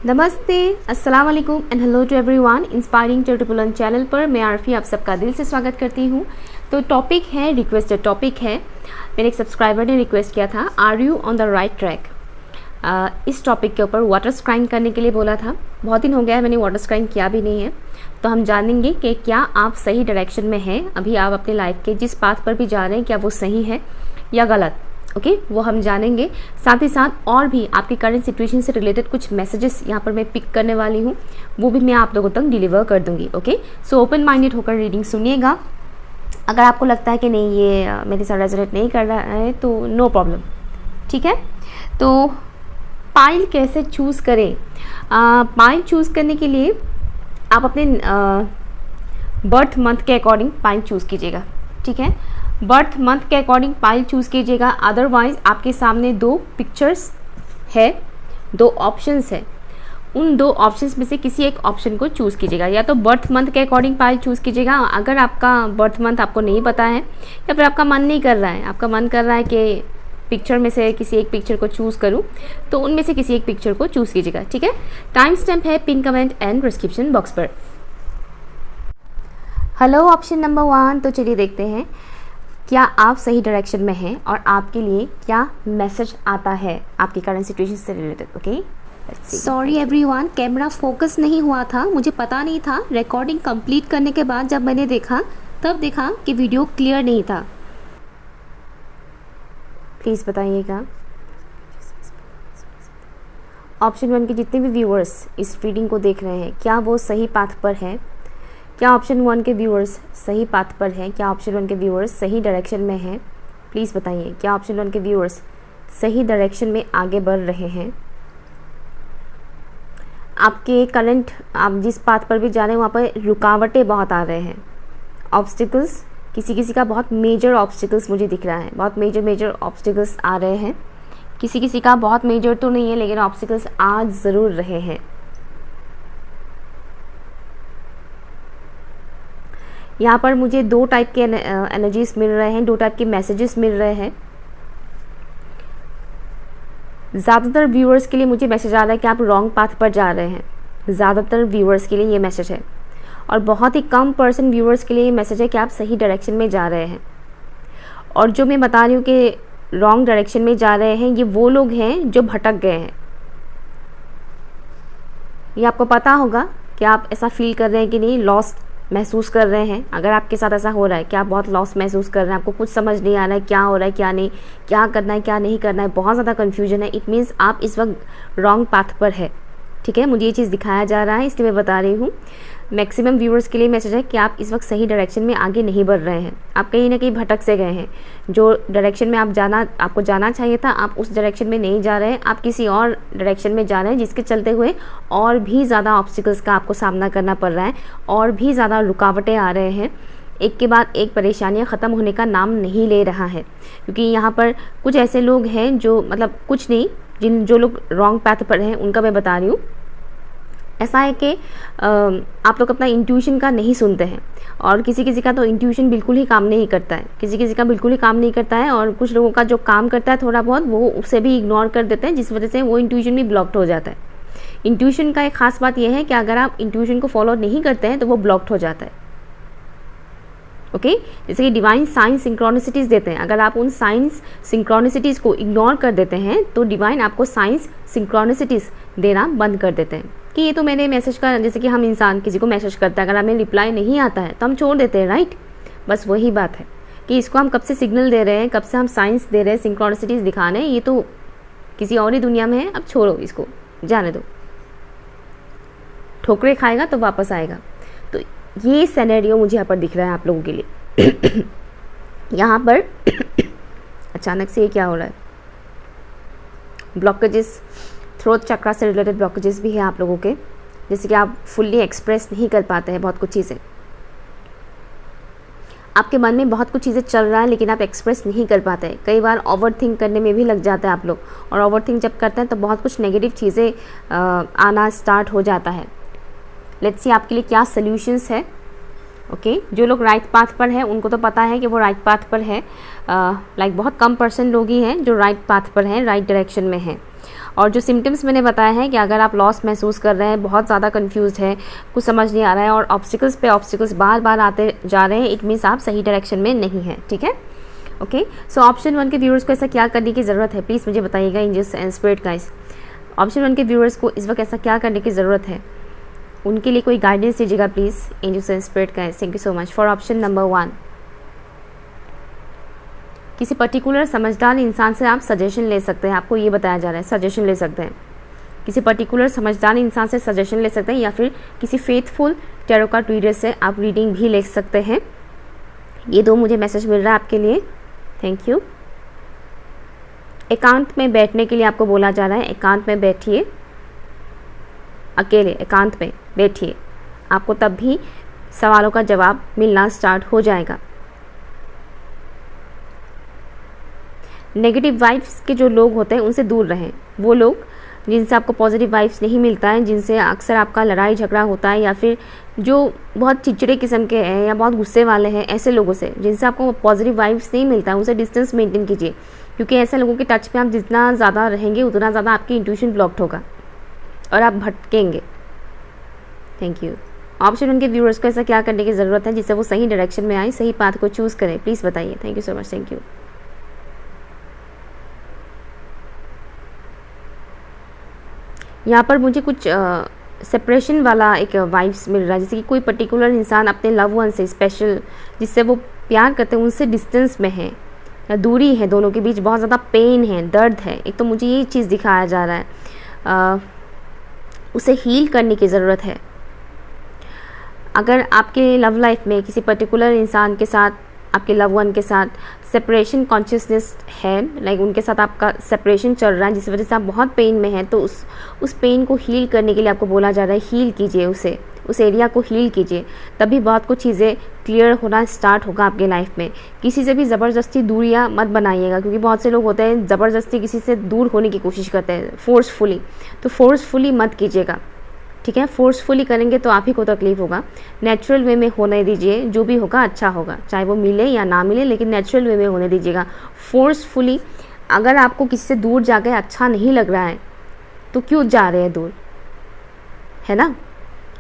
नमस्ते, अस्सलाम वालेकुम and hello to everyone. Inspiring to channel पर मैं आरफी आप सबका दिल से स्वागत करती हूँ। तो टॉपिक है रिक्वेस्टेड टॉपिक है, मेरे एक सब्सक्राइबर ने रिक्वेस्ट किया था, are you on the right track. इस टॉपिक के ऊपर वाटर स्क्राइंग करने के लिए बोला था। बहुत दिन हो गया है मैंने वाटर स्क्राइंग किया भी नहीं है, तो हम जानेंगे कि क्या आप सही डायरेक्शन में हैं, अभी आप अपने लाइफ के जिस पाथ पर भी जा रहे हैं क्या वो सही है या गलत। ओके वो हम जानेंगे। साथ ही साथ और भी आपकी करंट सिचुएशन से रिलेटेड कुछ मैसेजेस यहाँ पर मैं पिक करने वाली हूँ, वो भी मैं आप लोगों तक डिलीवर कर दूँगी। ओके सो ओपन माइंडेड होकर रीडिंग सुनिएगा। अगर आपको लगता है कि नहीं ये मेरे साथ रेजोनेट नहीं कर रहा है तो नो प्रॉब्लम, ठीक है। तो पाइल कैसे चूज़ करें? पाइल चूज़ करने के लिए आप अपने बर्थ मंथ के अकॉर्डिंग पाइल चूज़ कीजिएगा, ठीक है। बर्थ मंथ के अकॉर्डिंग पाइल चूज़ कीजिएगा। अदरवाइज़ आपके सामने दो पिक्चर्स है, दो ऑप्शंस है, उन दो ऑप्शंस में से किसी एक ऑप्शन को चूज़ कीजिएगा। या तो बर्थ मंथ के अकॉर्डिंग पाइल चूज़ कीजिएगा अगर आपका बर्थ मंथ आपको नहीं पता है, या फिर आपका मन नहीं कर रहा है, आपका मन कर रहा है कि पिक्चर में से किसी एक पिक्चर को चूज़ करूं, तो उनमें से किसी एक पिक्चर को चूज़ कीजिएगा, ठीक है। टाइम स्टैम्प है pin comment and description box पर। Hello option number 1। तो चलिए देखते हैं क्या आप सही डायरेक्शन में हैं और आपके लिए क्या मैसेज आता है आपकी करंट सिचुएशन से related. Okay sorry everyone, camera focus नहीं हुआ था, मुझे पता नहीं था। रिकॉर्डिंग कंप्लीट करने के बाद जब मैंने देखा तब देखा कि वीडियो क्लियर नहीं था। प्लीज़ बताइएगा। ऑप्शन 1 के जितने भी व्यूअर्स इस रीडिंग को देख रहे हैं क्या वो सही पाथ पर है? क्या ऑप्शन 1 के व्यूअर्स सही पाथ पर हैं? क्या ऑप्शन 1 के व्यूअर्स सही डायरेक्शन में हैं? प्लीज़ बताइए, क्या ऑप्शन 1 के व्यूअर्स सही डायरेक्शन में आगे बढ़ रहे हैं? आपके करंट आप जिस पाथ पर भी जा रहे हैं वहाँ पर रुकावटें बहुत आ रहे हैं, ऑब्स्टिकल्स, किसी का बहुत मेजर ऑब्स्टिकल्स मुझे दिख रहा है, बहुत मेजर ऑब्स्टिकल्स आ रहे हैं। किसी का बहुत मेजर तो नहीं है लेकिन ऑब्स्टिकल्स आ ज़रूर रहे हैं। यहाँ पर मुझे दो टाइप के एनर्जीज मिल रहे हैं, दो टाइप के मैसेजेस मिल रहे हैं। ज़्यादातर व्यूअर्स के लिए मुझे मैसेज आ रहा है कि आप रॉन्ग पाथ पर जा रहे हैं। ज़्यादातर व्यूअर्स के लिए ये मैसेज है, और बहुत ही कम परसेंट व्यूअर्स के लिए ये मैसेज है कि आप सही डायरेक्शन में जा रहे हैं। और जो मैं बता रही हूँ कि रॉन्ग डायरेक्शन में जा रहे हैं, ये वो लोग हैं जो भटक गए हैं। ये आपको पता होगा कि आप ऐसा फील कर रहे हैं कि नहीं, लॉस्ट महसूस कर रहे हैं। अगर आपके साथ ऐसा हो रहा है कि आप बहुत लॉस महसूस कर रहे हैं, आपको कुछ समझ नहीं आ रहा है क्या हो रहा है क्या नहीं, क्या करना है क्या नहीं करना है, बहुत ज़्यादा कन्फ्यूजन है, इट मीन्स आप इस वक्त रॉन्ग पाथ पर है, ठीक है। मुझे ये चीज़ दिखाया जा रहा है इसलिए मैं बता रही हूँ। मैक्सिमम व्यूअर्स के लिए मैसेज है कि आप इस वक्त सही डायरेक्शन में आगे नहीं बढ़ रहे हैं, आप कहीं ना कहीं भटक से गए हैं। जो डायरेक्शन में आपको जाना चाहिए था, आप उस डायरेक्शन में नहीं जा रहे हैं, आप किसी और डायरेक्शन में जा रहे हैं, जिसके चलते हुए और भी ज़्यादा ऑब्स्टिकल्स का आपको सामना करना पड़ रहा है, और भी ज़्यादा रुकावटें आ रहे हैं। एक के बाद एक परेशानियां ख़त्म होने का नाम नहीं ले रहा है, क्योंकि यहाँ पर कुछ ऐसे लोग हैं जो मतलब कुछ नहीं, जो लोग रॉन्ग पाथ पर हैं उनका मैं बता रही हूँ। ऐसा है कि आप लोग अपना इंट्यूशन का नहीं सुनते हैं, और किसी का तो इंट्यूशन बिल्कुल ही काम नहीं करता है, किसी का बिल्कुल ही काम नहीं करता है, और कुछ लोगों का जो काम करता है थोड़ा बहुत वो उसे भी इग्नोर कर देते हैं, जिस वजह से वो इंट्यूशन भी ब्लॉक्ड हो जाता है। इंट्यूशन का एक ख़ास बात यह है कि अगर आप इंट्यूशन को फॉलो नहीं करते हैं तो वो ब्लॉक्ड हो जाता है। ओके जैसे कि डिवाइन साइंस सिंक्रोनिसिटीज़ देते हैं, अगर आप उन साइंस सिंक्रोनिसिटीज़ को इग्नोर कर देते हैं तो डिवाइन आपको साइंस सिंक्रोनिसिटीज़ देना बंद कर देते हैं कि ये तो मेरे मैसेज का, जैसे कि हम इंसान किसी को मैसेज करते हैं, अगर हमें रिप्लाई नहीं आता है तो हम छोड़ देते हैं, राइट। बस वही बात है कि इसको हम कब से सिग्नल दे रहे हैं, कब से हम साइंस दे रहे हैं, सिंक्रोनिसिटीज़ दिखा रहे हैं, ये तो किसी और ही दुनिया में है, अब छोड़ो, इसको जाने दो, ठोकरे खाएगा तो वापस आएगा। तो ये सिनेरियो मुझे यहाँ पर दिख रहा है आप लोगों के लिए। यहाँ पर अचानक से ये क्या हो रहा है, ब्लॉकेजेस, थ्रोट चक्रा से रिलेटेड ब्लॉकेजेस भी है आप लोगों के, जैसे कि आप फुल्ली एक्सप्रेस नहीं कर पाते हैं बहुत कुछ चीज़ें, आपके मन में बहुत कुछ चीज़ें चल रहा है लेकिन आप एक्सप्रेस नहीं कर पाते हैं। कई बार ओवर थिंक करने में भी लग जाता है आप लोग, और ओवर थिंक जब करते हैं तो बहुत कुछ नेगेटिव चीज़ें आना स्टार्ट हो जाता है। लेट्स सी आपके लिए क्या सॉल्यूशंस है। ओके जो लोग राइट पाथ पर हैं उनको तो पता है कि वो राइट पाथ पर है, लाइक बहुत कम परसेंट लोग ही हैं जो राइट पाथ पर हैं, राइट डायरेक्शन में हैं। और जो सिम्टम्स मैंने बताया है कि अगर आप लॉस महसूस कर रहे हैं, बहुत ज़्यादा कंफ्यूज्ड है, कुछ समझ नहीं आ रहा है और ऑब्स्टिकल्स पे ऑब्स्टिकल्स बार बार आते जा रहे हैं, इट मीन्स आप सही डायरेक्शन में नहीं हैं, ठीक है। ओके, सो ऑप्शन 1 के व्यूअर्स को ऐसा क्या करने की ज़रूरत है, प्लीज़ मुझे बताइएगा angels and spirit guides. Option 1 के व्यूअर्स को इस वक्त ऐसा क्या करने की ज़रूरत है, उनके लिए कोई गाइडेंस दीजिएगा please angels and spirit guides. Thank you so much for option number 1। किसी पर्टिकुलर समझदार इंसान से आप सजेशन ले सकते हैं, आपको ये बताया जा रहा है सजेशन ले सकते हैं, किसी पर्टिकुलर समझदार इंसान से सजेशन ले सकते हैं, या फिर किसी फेथफुल टैरो कार्ड रीडर से आप रीडिंग भी ले सकते हैं। ये 2 मुझे मैसेज मिल रहा है आपके लिए, थैंक यू। एकांत में बैठने के लिए आपको बोला जा रहा है, एकांत में बैठिए, अकेले एकांत में बैठिए, आपको तब भी सवालों का जवाब मिलना स्टार्ट हो जाएगा। नेगेटिव वाइब्स के जो लोग होते हैं उनसे दूर रहें, वो लोग जिनसे आपको पॉजिटिव वाइब्स नहीं मिलता है, जिनसे अक्सर आपका लड़ाई झगड़ा होता है, या फिर जो बहुत चिड़चिड़े किस्म के हैं या बहुत गुस्से वाले हैं, ऐसे लोगों से जिनसे आपको पॉजिटिव वाइब्स नहीं मिलता है, उनसे डिस्टेंस मेंटेन कीजिए, क्योंकि ऐसे लोगों के टच पे आप जितना ज़्यादा रहेंगे उतना ज़्यादा आपकी इंट्यूशन ब्लॉक्ड होगा और आप भटकेंगे। Thank you. ऑप्शन 1 के व्यूअर्स को ऐसा क्या करने की ज़रूरत है जिससे वो सही डायरेक्शन में आए, सही पाथ को चूज़ करें, प्लीज़ बताइए। Thank you so much, thank you. यहाँ पर मुझे कुछ सेपरेशन वाला एक वाइब्स मिल रहा है, जैसे कि कोई पर्टिकुलर इंसान अपने लव वन से स्पेशल, जिससे वो प्यार करते हैं, उनसे डिस्टेंस में है या दूरी है, दोनों के बीच बहुत ज़्यादा पेन है, दर्द है। एक तो मुझे ये चीज़ दिखाया जा रहा है, उसे हील करने की ज़रूरत है। अगर आपके लव लाइफ में किसी पर्टिकुलर इंसान के साथ, आपके लव वन के साथ सेपरेशन कॉन्शियसनेस है, लाइक उनके साथ आपका सेपरेशन चल रहा है जिस वजह से आप बहुत पेन में हैं, तो उस पेन को हील करने के लिए आपको बोला जा रहा है हील कीजिए उसे, उस एरिया को हील कीजिए, तभी बहुत कुछ चीज़ें क्लियर होना स्टार्ट होगा आपके लाइफ में। किसी से भी ज़बरदस्ती दूरियां मत बनाइएगा, क्योंकि बहुत से लोग होते हैं ज़बरदस्ती किसी से दूर होने की कोशिश करते हैं, फोर्सफुली, तो फोर्सफुली मत कीजिएगा, ठीक है। फोर्सफुली करेंगे तो आप ही को तकलीफ होगा। नेचुरल वे में होने दीजिए, जो भी होगा अच्छा होगा, चाहे वो मिले या ना मिले, लेकिन नेचुरल वे में होने दीजिएगा। फोर्सफुली अगर आपको किसी से दूर जाकर अच्छा नहीं लग रहा है तो क्यों जा रहे हैं दूर, है ना।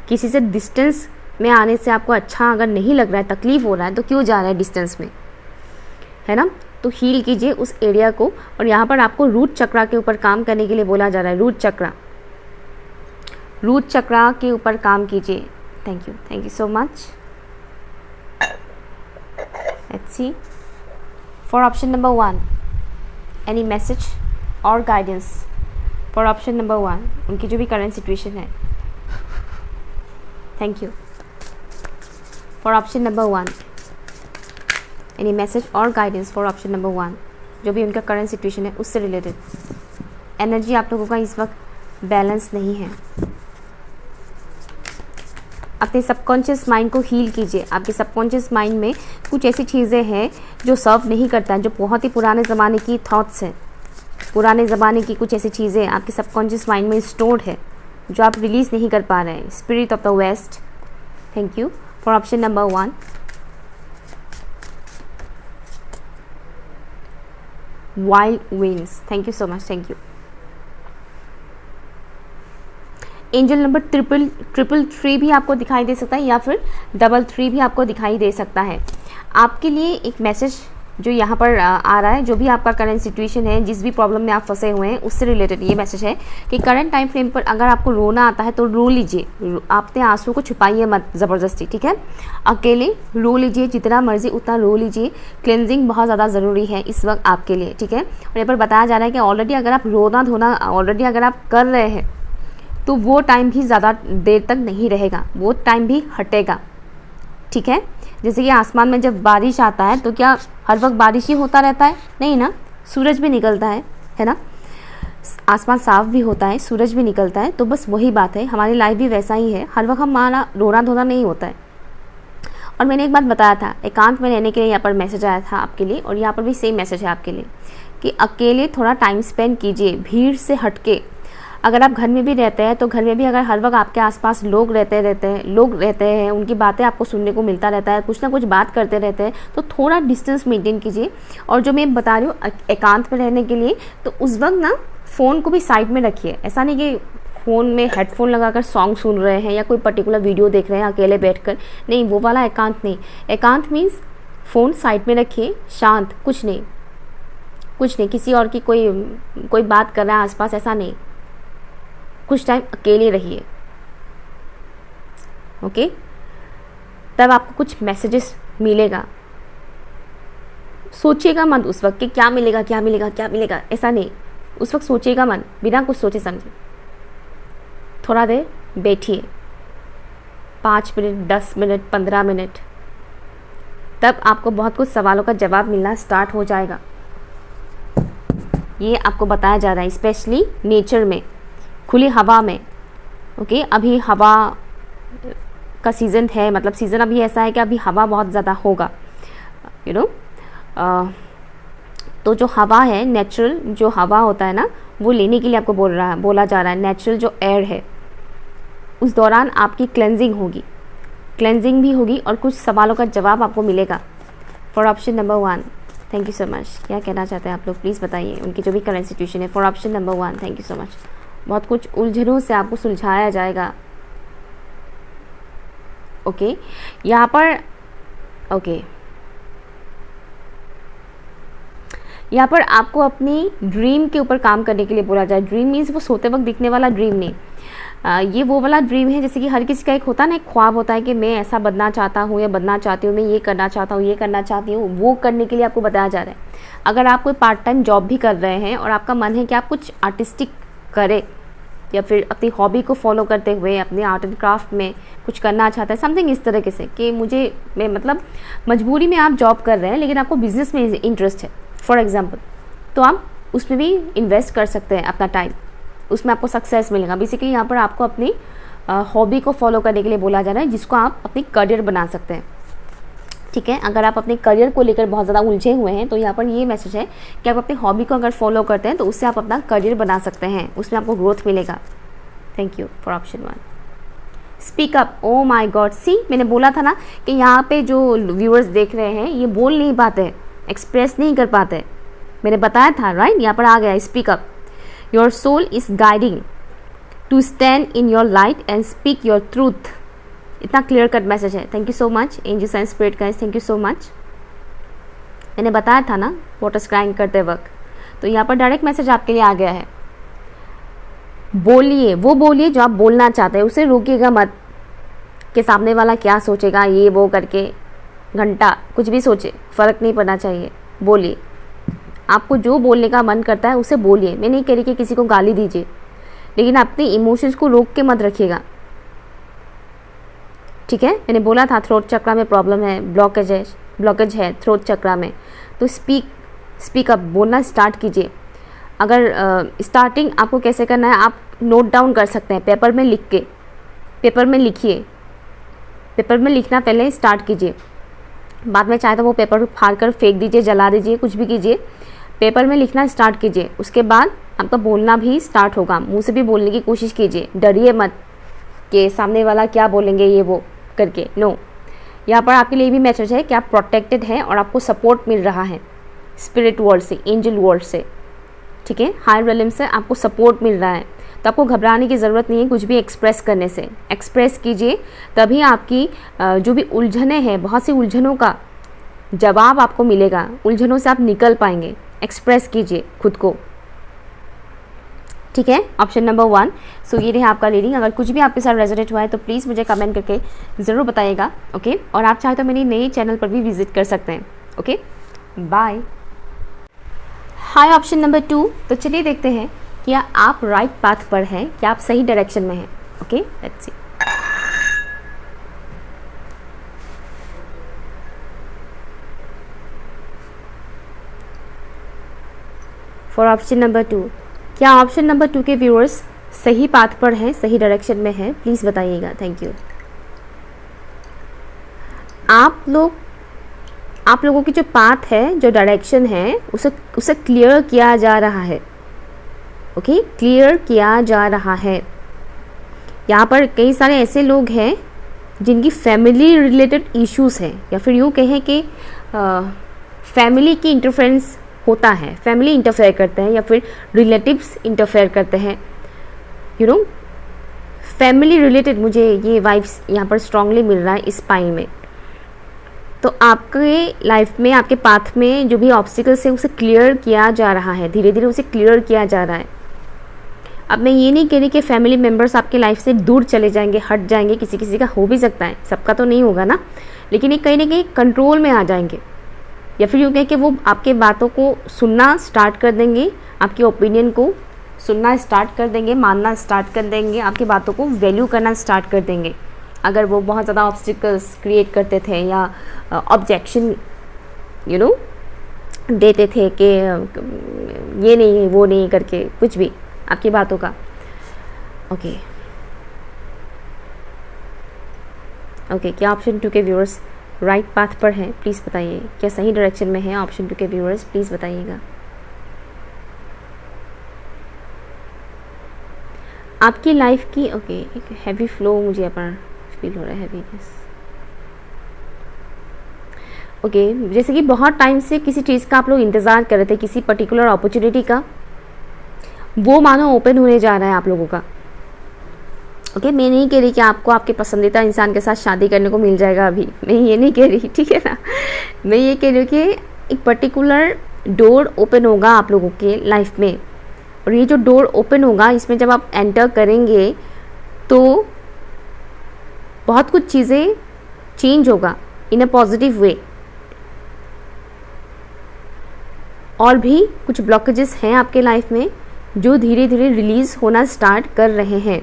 किसी से डिस्टेंस में आने से आपको अच्छा अगर नहीं लग रहा है, तकलीफ हो रहा है, तो क्यों जा रहे हैं डिस्टेंस में, है ना। तो हील कीजिए उस एरिया को। और यहाँ पर आपको रूट चक्रा के ऊपर काम करने के लिए बोला जा रहा है, रूट चक्रा के ऊपर काम कीजिए। Thank you so much. Let's see for option number 1 any message और गाइडेंस फॉर ऑप्शन नंबर 1, उनकी जो भी करंट सिचुएशन है। Thank you for option number 1 any message और गाइडेंस फॉर ऑप्शन नंबर 1, जो भी उनका करंट सिचुएशन है उससे रिलेटेड। एनर्जी आप लोगों का इस वक्त बैलेंस नहीं है। अपने सबकॉन्शियस माइंड को हील कीजिए। आपके सबकॉन्शियस माइंड में कुछ ऐसी चीज़ें हैं जो सर्व नहीं करता है, जो बहुत ही पुराने ज़माने की थॉट्स हैं, पुराने ज़माने की कुछ ऐसी चीज़ें आपके सबकॉन्शियस माइंड में स्टोर्ड है जो आप रिलीज़ नहीं कर पा रहे हैं। Spirit of the west, thank you for option number 1। Wild winds, thank you so much, thank you. Angel number 333 भी आपको दिखाई दे सकता है, या फिर 33 भी आपको दिखाई दे सकता है। आपके लिए एक मैसेज जो यहाँ पर आ रहा है, जो भी आपका करंट सिचुएशन है, जिस भी प्रॉब्लम में आप फंसे हुए हैं, उससे रिलेटेड ये मैसेज है कि करंट टाइम फ्रेम पर अगर आपको रोना आता है तो रो लीजिए, अपने आंसू को छुपाइए मत ज़बरदस्ती, ठीक है। अकेले रो लीजिए, जितना मर्जी उतना रो लीजिए। क्लेंजिंग बहुत ज़्यादा ज़रूरी है इस वक्त आपके लिए, ठीक है। और यहाँ पर बताया जा रहा है कि ऑलरेडी अगर आप रोना धोना ऑलरेडी अगर आप कर रहे हैं तो वो टाइम भी ज़्यादा देर तक नहीं रहेगा, वो टाइम भी हटेगा, ठीक है। जैसे कि आसमान में जब बारिश आता है तो क्या हर वक्त बारिश ही होता रहता है, नहीं ना, सूरज भी निकलता है ना, आसमान साफ भी होता है, सूरज भी निकलता है। तो बस वही बात है, हमारी लाइफ भी वैसा ही है, हर वक्त हमारा रोना धोना नहीं होता है। और मैंने एक बात बताया था, एकांत में रहने के लिए यहाँ पर मैसेज आया था आपके लिए, और यहाँ पर भी सेम मैसेज है आपके लिए कि अकेले थोड़ा टाइम स्पेंड कीजिए, भीड़ से हटके। अगर आप घर में भी रहते हैं तो घर में भी अगर हर वक्त आपके आसपास लोग रहते हैं, उनकी बातें आपको सुनने को मिलता रहता है, कुछ ना कुछ बात करते रहते हैं, तो थोड़ा डिस्टेंस मेंटेन कीजिए। और जो मैं बता रही हूँ एकांत में रहने के लिए, तो उस वक्त ना फ़ोन को भी साइड में रखिए। ऐसा नहीं कि फ़ोन में हेडफोन लगाकर सॉन्ग सुन रहे हैं या कोई पर्टिकुलर वीडियो देख रहे हैं अकेले बैठकर, नहीं, वो वाला एकांत नहीं। एकांत मीन्स फ़ोन साइड में रखिए, शांत, कुछ नहीं, किसी और की कोई बात कर रहा है आसपास, ऐसा नहीं। कुछ टाइम अकेले रहिए, ओके? तब आपको कुछ मैसेजेस मिलेगा। सोचिएगा मत उस वक्त कि क्या मिलेगा, क्या मिलेगा, क्या मिलेगा, ऐसा नहीं। उस वक्त सोचिएगा मत, बिना कुछ सोचे समझे। थोड़ा देर बैठिए, 5 मिनट, 10 मिनट, 15 मिनट, तब आपको बहुत कुछ सवालों का जवाब मिलना स्टार्ट हो जाएगा। ये आपको बताया जा रहा है, स्पेशली नेचर में, खुली हवा में, ओके? अभी हवा का सीज़न है, मतलब सीज़न अभी ऐसा है कि अभी हवा बहुत ज़्यादा होगा, यू नो। तो जो हवा है, नेचुरल जो हवा होता है ना, वो लेने के लिए आपको बोला जा रहा है। नेचुरल जो एयर है, उस दौरान आपकी क्लेंजिंग भी होगी और कुछ सवालों का जवाब आपको मिलेगा। For option number 1, thank you so much. क्या कहना चाहते हैं आप लोग, प्लीज़ बताइए, उनकी जो भी करंट सिचुएशन है। For option number 1, thank you so much. बहुत कुछ उलझनों से आपको सुलझाया जाएगा, ओके? यहाँ पर ओके, यहाँ पर आपको अपनी ड्रीम के ऊपर काम करने के लिए बोला जाए। ड्रीम मीन्स वो सोते वक्त दिखने वाला ड्रीम नहीं। ये वो वाला ड्रीम है जैसे कि हर किसी का एक होता है ना, एक ख्वाब होता है कि मैं ऐसा बनना चाहता हूँ या बनना चाहती हूँ, मैं ये करना चाहता हूँ, ये करना चाहती हूँ। वो करने के लिए आपको बताया जा रहा है। अगर आप कोई पार्ट टाइम जॉब भी कर रहे हैं और आपका मन है कि आप कुछ आर्टिस्टिक करें या फिर अपनी हॉबी को फॉलो करते हुए अपने आर्ट एंड क्राफ्ट में कुछ करना चाहते हैं, समथिंग इस तरीके से कि मैं मतलब मजबूरी में आप जॉब कर रहे हैं लेकिन आपको बिजनेस में इंटरेस्ट है, फॉर एग्जाम्पल, तो आप उसमें भी इन्वेस्ट कर सकते हैं अपना टाइम, उसमें आपको सक्सेस मिलेगा। बेसिकली यहाँ पर आपको अपनी हॉबी को फॉलो करने के लिए बोला जा रहा है, जिसको आप अपनी करियर बना सकते हैं, ठीक है? अगर आप अपने करियर को लेकर बहुत ज़्यादा उलझे हुए हैं तो यहाँ पर ये मैसेज है कि आप अपनी हॉबी को अगर फॉलो करते हैं तो उससे आप अपना करियर बना सकते हैं, उसमें आपको ग्रोथ मिलेगा। Thank you for option 1। Speak up, oh my god, see मैंने बोला था ना कि यहाँ पे जो व्यूअर्स देख रहे हैं ये बोल नहीं पाते, एक्सप्रेस नहीं कर पाते, मैंने बताया था, राइट? यहाँ पर आ गया speak up. Your soul is guiding to stand in your light and speak your truth. इतना क्लियर कट मैसेज है। Thank you so much angels and spirit guides, thank you so much. मैंने बताया था ना वाटर स्क्राइंग करते वक्त, तो यहाँ पर डायरेक्ट मैसेज आपके लिए आ गया है। बोलिए, वो बोलिए जो आप बोलना चाहते हैं, उसे रोकिएगा मत कि सामने वाला क्या सोचेगा, ये वो करके घंटा कुछ भी सोचे, फ़र्क नहीं पड़ना चाहिए। बोलिए, आपको जो बोलने का मन करता है उसे बोलिए। मैं नहीं कह रही कि किसी को गाली दीजिए, लेकिन अपने इमोशंस को रोक के मत रखिएगा, ठीक है? मैंने बोला था थ्रोट चक्रा में प्रॉब्लम है, ब्लॉकेज है थ्रोट चक्रा में, तो स्पीक अप, बोलना स्टार्ट कीजिए। अगर स्टार्टिंग आपको कैसे करना है, आप नोट डाउन कर सकते हैं, पेपर में लिखिए, पेपर में लिखना पहले स्टार्ट कीजिए, बाद में चाहे तो वो पेपर फाड़ कर फेंक दीजिए, जला दीजिए, कुछ भी कीजिए, पेपर में लिखना स्टार्ट कीजिए। उसके बाद आपका बोलना भी स्टार्ट होगा, मुंह से भी बोलने की कोशिश कीजिए, डरिए मत कि सामने वाला क्या बोलेंगे ये वो करके, नो। यहाँ पर आपके लिए भी मैसेज है कि आप प्रोटेक्टेड हैं और आपको सपोर्ट मिल रहा है स्पिरिट वर्ल्ड से, एंजल वर्ल्ड से, ठीक है? हायर रियल्म से आपको सपोर्ट मिल रहा है, तो आपको घबराने की ज़रूरत नहीं है कुछ भी एक्सप्रेस करने से। एक्सप्रेस कीजिए, तभी आपकी जो भी उलझने हैं, बहुत सी उलझनों का जवाब आपको मिलेगा, उलझनों से आप निकल पाएंगे। एक्सप्रेस कीजिए खुद को, ठीक है? Option number 1। सो ये रहा आपका रीडिंग। अगर कुछ भी आपके साथ रेजोनेट हुआ है तो प्लीज़ मुझे कमेंट करके ज़रूर बताइएगा, ओके? और आप चाहे तो मेरी नई चैनल पर भी विजिट कर सकते हैं, ओके? बाय। हाय ऑप्शन नंबर 2। तो चलिए देखते हैं क्या आप राइट पाथ पर हैं, क्या आप सही डायरेक्शन में हैं, okay? Let's see. For option number 2, क्या ऑप्शन नंबर 2 के व्यूअर्स सही पाथ पर हैं, सही डायरेक्शन में हैं? प्लीज़ बताइएगा, थैंक यू। आप लोगों की जो पाथ है, जो डायरेक्शन है, उसे क्लियर किया जा रहा है, ओके? क्लियर किया जा रहा है। यहाँ पर कई सारे ऐसे लोग हैं जिनकी फैमिली रिलेटेड इश्यूज़ हैं, या फिर यूँ कहें कि फैमिली की इंटरफेरेंस होता है, फैमिली इंटरफेयर करते हैं या फिर रिलेटिव्स इंटरफेयर करते हैं, यू नो, फैमिली रिलेटेड मुझे ये वाइब्स यहाँ पर स्ट्रांगली मिल रहा है इस पाइन में। तो आपके लाइफ में, आपके पाथ में जो भी ऑब्स्टिकल्स है उसे क्लियर किया जा रहा है, धीरे धीरे उसे क्लियर किया जा रहा है। अब मैं ये नहीं कह रही कि फैमिली मेम्बर्स आपके लाइफ से दूर चले जाएंगे, हट जाएंगे, किसी किसी का हो भी सकता है, सबका तो नहीं होगा ना, लेकिन ये कहीं ना कहीं कंट्रोल में आ जाएंगे, या फिर यूँ कहें कि वो आपके बातों को सुनना स्टार्ट कर देंगे, आपके ओपिनियन को सुनना स्टार्ट कर देंगे, मानना स्टार्ट कर देंगे, आपकी बातों को वैल्यू करना स्टार्ट कर देंगे। अगर वो बहुत ज़्यादा ऑब्स्टिकल्स क्रिएट करते थे या ऑब्जेक्शन देते थे कि ये नहीं वो नहीं करके कुछ भी आपकी बातों का। ओके, क्या ऑप्शन 2 के व्यूअर्स राइट पाथ पर हैं? प्लीज़ बताइए, क्या सही डायरेक्शन में है ऑप्शन 2 के व्यूअर्स? प्लीज़ बताइएगा। आपकी लाइफ की एक हैवी फ्लो मुझे अपना फील हो रहा है, हैवीनेस। जैसे कि बहुत टाइम से किसी चीज़ का आप लोग इंतज़ार कर रहे थे, किसी पर्टिकुलर अपॉर्चुनिटी का, वो मानो ओपन होने जा रहा है आप लोगों का। मैं नहीं कह रही कि आपको आपके पसंदीदा इंसान के साथ शादी करने को मिल जाएगा अभी, मैं ये नहीं कह रही, ठीक है ना। मैं ये कह रही हूँ कि एक पर्टिकुलर डोर ओपन होगा आप लोगों के लाइफ में, और ये जो डोर ओपन होगा इसमें जब आप एंटर करेंगे तो बहुत कुछ चीज़ें चेंज होगा इन अ पॉजिटिव वे। और भी कुछ ब्लॉकेजेस हैं आपके लाइफ में जो धीरे धीरे रिलीज़ होना स्टार्ट कर रहे हैं।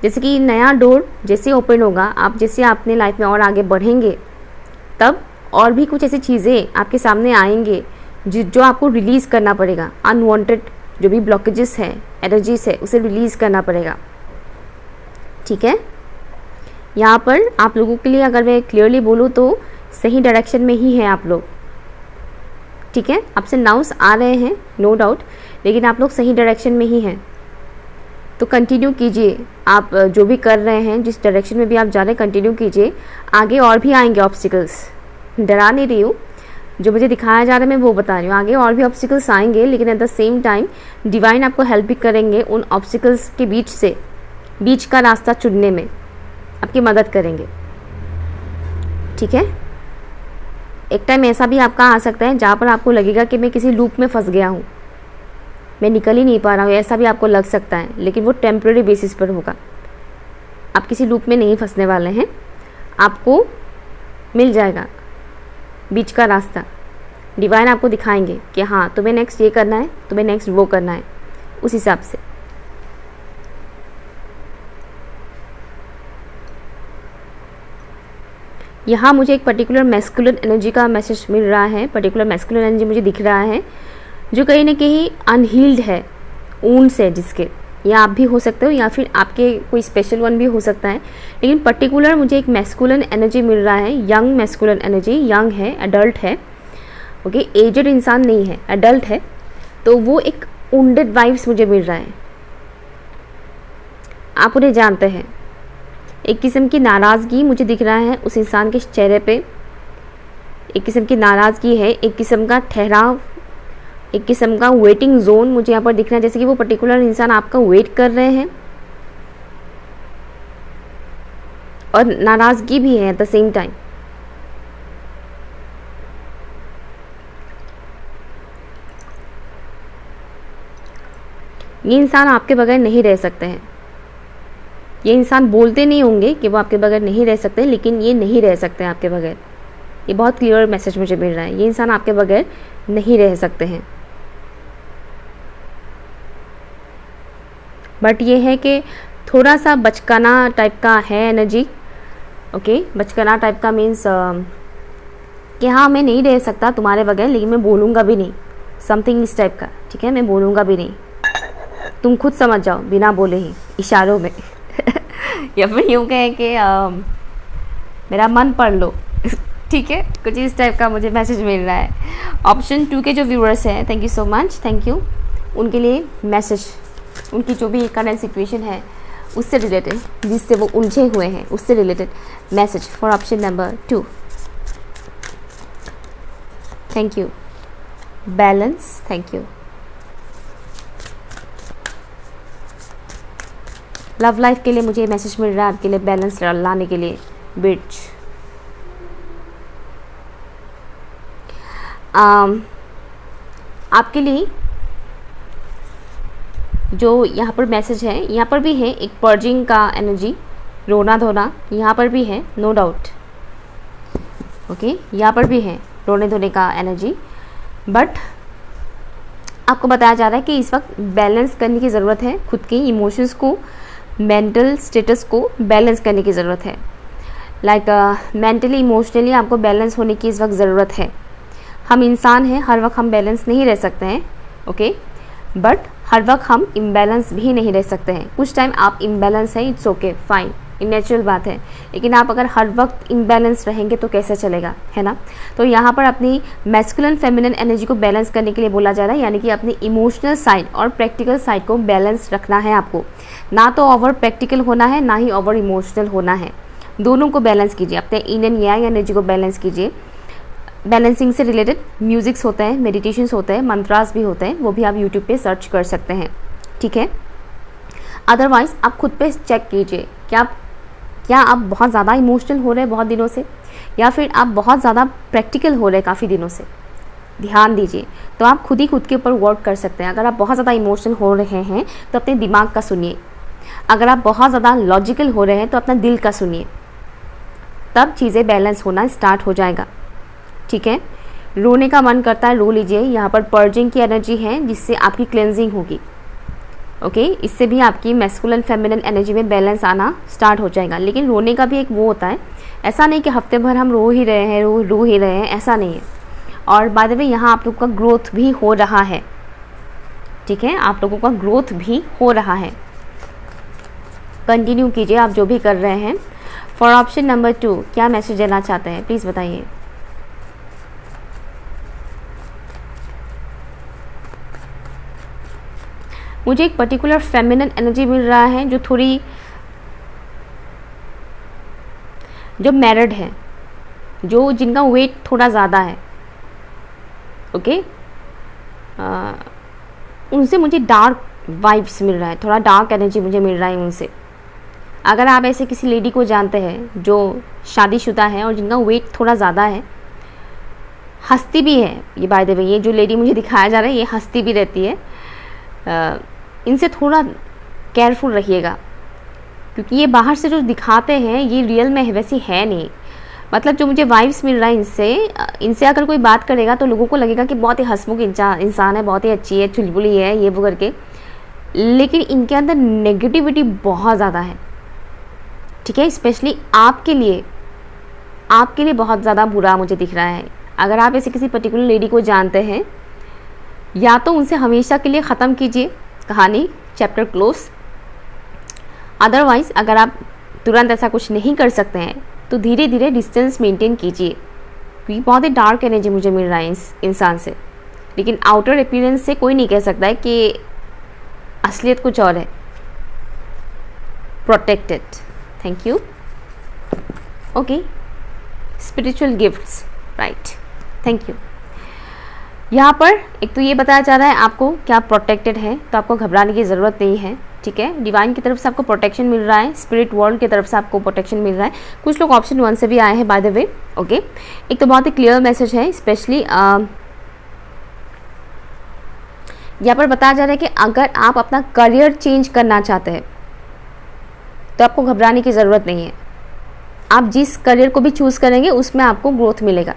जैसे कि नया डोर जैसे ओपन होगा, आप जैसे अपने लाइफ में और आगे बढ़ेंगे, तब और भी कुछ ऐसी चीज़ें आपके सामने आएंगे जो आपको रिलीज़ करना पड़ेगा। अनवांटेड जो भी ब्लॉकेजेस हैं, एनर्जीज है, उसे रिलीज़ करना पड़ेगा, ठीक है। यहाँ पर आप लोगों के लिए अगर मैं क्लियरली बोलूँ तो सही डायरेक्शन में ही है आप लोग, ठीक है। आपसे नाउस आ रहे हैं नो डाउट, लेकिन आप लोग सही डायरेक्शन में ही हैं। तो कंटिन्यू कीजिए, आप जो भी कर रहे हैं, जिस डायरेक्शन में भी आप जा रहे हैं कंटिन्यू कीजिए। आगे और भी आएंगे ऑब्स्टिकल्स, डरा नहीं रही हूँ, जो मुझे दिखाया जा रहा है मैं वो बता रही हूँ। आगे और भी ऑब्स्टिकल्स आएंगे, लेकिन at the same time divine आपको हेल्प भी करेंगे उन ऑब्स्टिकल्स के बीच का रास्ता चुनने में, आपकी मदद करेंगे, ठीक है। एक टाइम ऐसा भी आपका आ सकता है जहाँ पर आपको लगेगा कि मैं किसी लूप में फंस गया हूँ, मैं निकल ही नहीं पा रहा हूँ, ऐसा भी आपको लग सकता है, लेकिन वो टेम्प्रेरी बेसिस पर होगा। आप किसी लूप में नहीं फंसने वाले हैं, आपको मिल जाएगा बीच का रास्ता। डिवाइन आपको दिखाएंगे कि हाँ तुम्हें नेक्स्ट ये करना है, तुम्हें नेक्स्ट वो करना है, उस हिसाब से। यहाँ मुझे एक पर्टिकुलर मैस्कुलिन एनर्जी का मैसेज मिल रहा है, पर्टिकुलर मैस्कुलिन एनर्जी मुझे दिख रहा है जो कहीं ना कहीं अनहील्ड है, ऊन से जिसके, या आप भी हो सकते हो या फिर आपके कोई स्पेशल वन भी हो सकता है, लेकिन पर्टिकुलर मुझे एक मैस्कुलिन एनर्जी मिल रहा है, यंग मैस्कुलिन एनर्जी, यंग है, एडल्ट है, एजड इंसान नहीं है, एडल्ट है। तो वो एक वुंडेड वाइब्स मुझे मिल रहा है, आप उन्हें जानते हैं। एक किस्म की नाराज़गी मुझे दिख रहा है उस इंसान के चेहरे पे, एक किस्म की नाराज़गी है, एक किस्म का ठहराव, एक किस्म का वेटिंग जोन मुझे यहाँ पर दिख रहा है, जैसे कि वो पर्टिकुलर इंसान आपका वेट कर रहे हैं और नाराज़गी भी है एट द सेम टाइम। ये इंसान आपके बगैर नहीं रह सकते हैं, ये इंसान बोलते नहीं होंगे कि वो आपके बगैर नहीं रह सकते, लेकिन ये नहीं रह सकते हैं आपके बगैर। ये बहुत क्लियर मैसेज मुझे मिल रहा है, ये इंसान आपके बगैर नहीं रह सकते हैं। बट ये है कि थोड़ा सा बचकाना टाइप का है एनर्जी, बचकाना टाइप का मीन्स कि हाँ मैं नहीं रह सकता तुम्हारे बगैर, लेकिन मैं बोलूँगा भी नहीं, समथिंग इस टाइप का, ठीक है। मैं बोलूँगा भी नहीं, तुम खुद समझ जाओ बिना बोले ही, इशारों में या फिर यूँ कहें कि मेरा मन पढ़ लो ठीक है, कुछ इस टाइप का मुझे मैसेज मिल रहा है। ऑप्शन 2 के जो व्यूअर्स हैं, thank you so much, thank you, उनके लिए मैसेज, उनकी जो भी करंट सिचुएशन है उससे रिलेटेड, जिससे वो उलझे हुए हैं उससे related message for option number 2। Thank you. Balance, thank you. Love life के लिए मुझे मैसेज मिल रहा है आपके लिए, बैलेंस लाने के लिए। ब्रिज, आपके लिए जो यहाँ पर मैसेज है, यहाँ पर भी है एक पर्जिंग का एनर्जी, रोना धोना यहाँ पर भी है, नो डाउट। ओके, यहाँ पर भी है रोने धोने का एनर्जी, बट आपको बताया जा रहा है कि इस वक्त बैलेंस करने की ज़रूरत है। खुद के इमोशंस को, मेंटल स्टेटस को बैलेंस करने की ज़रूरत है। लाइक मेंटली इमोशनली आपको बैलेंस होने की इस वक्त ज़रूरत है। हम इंसान हैं, हर वक्त हम बैलेंस नहीं रह सकते हैं, ओके, बट हर वक्त हम इम्बैलेंस भी नहीं रह सकते हैं। कुछ टाइम आप इम्बैलेंस हैं, इट्स ओके, फाइन, ये नेचुरल बात है, लेकिन आप अगर हर वक्त इम्बैलेंस रहेंगे तो कैसे चलेगा, है ना। तो यहाँ पर अपनी मैस्कुलिन फेमिनिन एनर्जी को बैलेंस करने के लिए बोला जा रहा है, यानी कि अपनी इमोशनल साइड और प्रैक्टिकल साइड को बैलेंस रखना है आपको। ना तो ओवर प्रैक्टिकल होना है, ना ही ओवर इमोशनल होना है, दोनों को बैलेंस कीजिए। अपने इन एंड यांग एनर्जी को बैलेंस कीजिए। बैलेंसिंग से रिलेटेड म्यूज़िक्स होते हैं, मेडिटेशंस होते हैं, मंत्रास भी होते हैं, वो भी आप यूट्यूब पे सर्च कर सकते हैं, ठीक है। अदरवाइज़ आप खुद पे चेक कीजिए, क्या आप बहुत ज़्यादा इमोशनल हो रहे हैं बहुत दिनों से, या फिर आप बहुत ज़्यादा प्रैक्टिकल हो रहे हैं काफ़ी दिनों से। ध्यान दीजिए, तो आप खुद ही खुद के ऊपर वर्क कर सकते हैं। अगर आप बहुत ज़्यादा इमोशनल हो रहे हैं तो अपने दिमाग का सुनिए, अगर आप बहुत ज़्यादा लॉजिकल हो रहे हैं तो अपना दिल का सुनिए, तब चीज़ें बैलेंस होना स्टार्ट हो जाएगा, ठीक है। रोने का मन करता है, रो लीजिए। यहाँ पर पर्जिंग की एनर्जी है जिससे आपकी क्लेंजिंग होगी, ओके। इससे भी आपकी मैस्कुलिन फेमिनिन एनर्जी में बैलेंस आना स्टार्ट हो जाएगा। लेकिन रोने का भी एक वो होता है, ऐसा नहीं कि हफ्ते भर हम रो ही रहे हैं, रो ही रहे हैं, ऐसा नहीं है। और बाय द वे यहाँ आप लोगों का ग्रोथ भी हो रहा है, ठीक है, आप लोगों का ग्रोथ भी हो रहा है। कंटिन्यू कीजिए आप जो भी कर रहे हैं। फॉर ऑप्शन नंबर 2 क्या मैसेज देना चाहते हैं, प्लीज़ बताइए। मुझे एक पर्टिकुलर फेमिनिन एनर्जी मिल रहा है जो थोड़ी, जो मैरिड है, जो जिनका वेट थोड़ा ज़्यादा है, ओके, उनसे मुझे डार्क वाइब्स मिल रहा है, थोड़ा डार्क एनर्जी मुझे मिल रहा है उनसे। अगर आप ऐसे किसी लेडी को जानते हैं जो शादीशुदा है और जिनका वेट थोड़ा ज़्यादा है, हंसती भी है, ये बाय द वे ये जो लेडी मुझे दिखाया जा रहा है ये हंसती भी रहती है, इनसे थोड़ा केयरफुल रहिएगा, क्योंकि ये बाहर से जो दिखाते हैं ये रियल में वैसी है नहीं। मतलब जो मुझे वाइब्स मिल रहा है इनसे अगर कोई बात करेगा तो लोगों को लगेगा कि बहुत ही हंसमुख इंसान है, बहुत ही अच्छी है, चुलबुली है, ये वो करके, लेकिन इनके अंदर नेगेटिविटी बहुत ज़्यादा है, ठीक है। स्पेशली आपके लिए बहुत ज़्यादा बुरा मुझे दिख रहा है। अगर आप ऐसे किसी पर्टिकुलर लेडी को जानते हैं, या तो उनसे हमेशा के लिए ख़त्म कीजिए कहानी, चैप्टर क्लोज। अदरवाइज़ अगर आप तुरंत ऐसा कुछ नहीं कर सकते हैं तो धीरे धीरे डिस्टेंस मेंटेन कीजिए, क्योंकि बहुत ही डार्क एनर्जी मुझे मिल रहा है इस इंसान से। लेकिन आउटर अपीयरेंस से कोई नहीं कह सकता है कि असलियत कुछ और है। Protected, thank you, okay. Spiritual gifts, right, thank you. यहाँ पर एक तो ये बताया जा रहा है आपको कि आप प्रोटेक्टेड हैं, तो आपको घबराने की ज़रूरत नहीं है, ठीक है। डिवाइन की तरफ से आपको प्रोटेक्शन मिल रहा है, स्पिरिट वर्ल्ड की तरफ से आपको प्रोटेक्शन मिल रहा है। कुछ लोग ऑप्शन 1 से भी आए हैं बाय द वे, ओके। एक तो बहुत ही क्लियर मैसेज है, स्पेशली यहाँ पर बताया जा रहा है कि अगर आप अपना करियर चेंज करना चाहते हैं तो आपको घबराने की ज़रूरत नहीं है। आप जिस करियर को भी चूज़ करेंगे उसमें आपको ग्रोथ मिलेगा,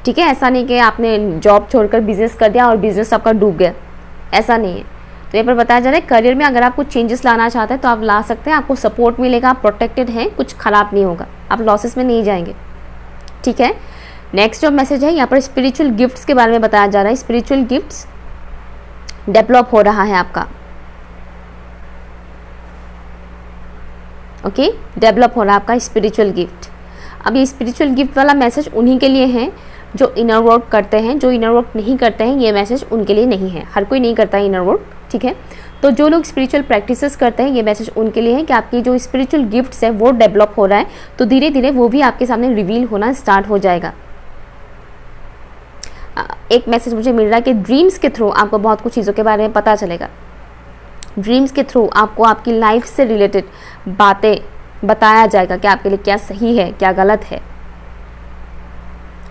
ठीक है। ऐसा नहीं कि आपने जॉब छोड़कर बिजनेस कर दिया और बिजनेस आपका डूब गया, ऐसा नहीं है। तो यहाँ पर बताया जा रहा है करियर में अगर आप कुछ चेंजेस लाना चाहते हैं तो आप ला सकते हैं, आपको सपोर्ट मिलेगा, आप प्रोटेक्टेड हैं, कुछ ख़राब नहीं होगा, आप लॉसेस में नहीं जाएंगे, ठीक है। नेक्स्ट जो मैसेज है यहाँ पर स्पिरिचुअल गिफ्ट्स के बारे में बताया जा रहा है। स्पिरिचुअल गिफ्ट्स डेवलप हो रहा है आपका, ओके, डेवलप हो रहा है आपका स्पिरिचुअल गिफ्ट। अब ये स्पिरिचुअल गिफ्ट वाला मैसेज उन्हीं के लिए है जो इनर वर्क करते हैं। जो इनर वर्क नहीं करते हैं ये मैसेज उनके लिए नहीं है, हर कोई नहीं करता है इनर वर्क, ठीक है। तो जो लोग स्पिरिचुअल प्रैक्टिसेस करते हैं ये मैसेज उनके लिए है कि आपकी जो स्पिरिचुअल गिफ्ट्स है वो डेवलप हो रहा है, तो धीरे धीरे वो भी आपके सामने रिवील होना स्टार्ट हो जाएगा। एक मैसेज मुझे मिल रहा है कि ड्रीम्स के थ्रू आपको बहुत कुछ चीज़ों के बारे में पता चलेगा। ड्रीम्स के थ्रू आपको आपकी लाइफ से रिलेटेड बातें बताया जाएगा कि आपके लिए क्या सही है, क्या गलत है।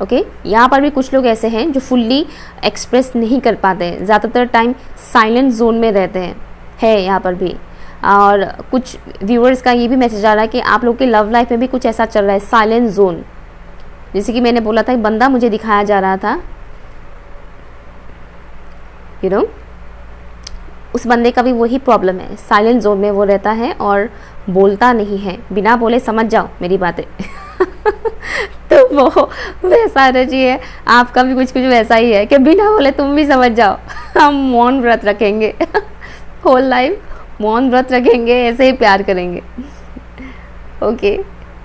ओके, यहाँ पर भी कुछ लोग ऐसे हैं जो फुल्ली एक्सप्रेस नहीं कर पाते हैं, ज़्यादातर टाइम साइलेंट जोन में रहते हैं, है यहाँ पर भी। और कुछ व्यूअर्स का ये भी मैसेज आ रहा है कि आप लोग की लव लाइफ में भी कुछ ऐसा चल रहा है, साइलेंट जोन। जैसे कि मैंने बोला था, एक बंदा मुझे दिखाया जा रहा था, यू नो, उस बंदे का भी वही प्रॉब्लम है, साइलेंट जोन में वो रहता है और बोलता नहीं है, बिना बोले समझ जाओ मेरी बातें। तो वो वैसा एनर्जी है, आपका भी कुछ कुछ वैसा ही है कि बिना बोले तुम भी समझ जाओ। हम मौन व्रत रखेंगे, होल लाइफ मौन व्रत रखेंगे, ऐसे ही प्यार करेंगे। ओके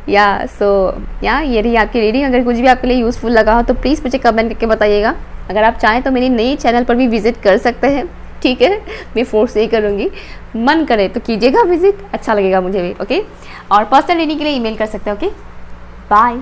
या सो या ये रही आपकी रीडिंग। अगर कुछ भी आपके लिए यूज़फुल लगा हो तो प्लीज़ मुझे कमेंट करके बताइएगा। अगर आप चाहें तो मेरी नई चैनल पर भी विजिट कर सकते हैं, ठीक है, मैं फोर्स यही करूँगी, मन करे तो कीजिएगा विजिट, अच्छा लगेगा मुझे भी। ओके, और पर्सनल रीडिंग के लिए ईमेल कर सकते हैं। Okay, bye.